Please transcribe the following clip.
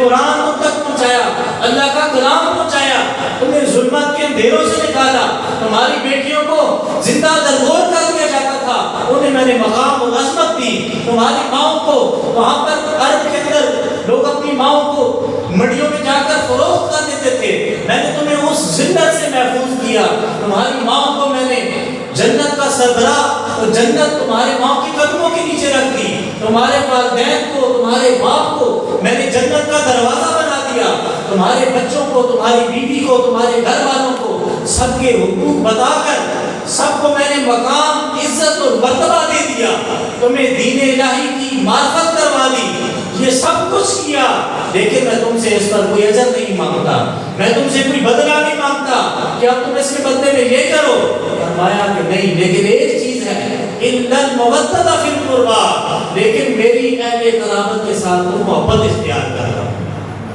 قرآن تم تک پہنچایا، اللہ کا کلام پہنچایا، تمہیں ظلمت کے اندھیروں سے نکالا، تمہاری بیٹیوں کو زندہ درگور کر دیا جاتا تھا، انہیں میں نے مقام و عظمت دی، تمہاری ماؤں کو وہاں پر عرب کے اندر لوگ اپنی ماؤں کو منڈیوں میں جا کر فروخت کر دیتے تھے، میں نے تمہیں اس ذلت سے محفوظ کیا، تمہاری ماؤں کو میں نے جنت کا سربراہ اور جنت تمہارے ماؤں کی قدموں کے نیچے رکھ دی، تمہارے والدین کو، تمہارے باپ کو میں نے جنت کا دروازہ بنا دیا، تمہارے بچوں کو، تمہاری بیوی کو، تمہارے گھر والوں کو سب کے حقوق بتا کر سب کو میں نے مقام، عزت اور مرتبہ دے دیا، تمہیں دین الہی کی معرفت کروا دی، یہ سب کچھ کیا، لیکن میں تم سے اس پر کوئی اجر نہیں مانگتا، میں تم سے کوئی بدلہ نہیں مانگتا کہ اب تم اس کے بدلے میں یہ کرو۔ فرمایا کہ نہیں، لیکن ایک چیز ہے، اِلَّا الْمَوَدَّةَ فِي الْقُرْبَى، لیکن میری اہل قرابت کے ساتھ تم محبت اختیار کرنا۔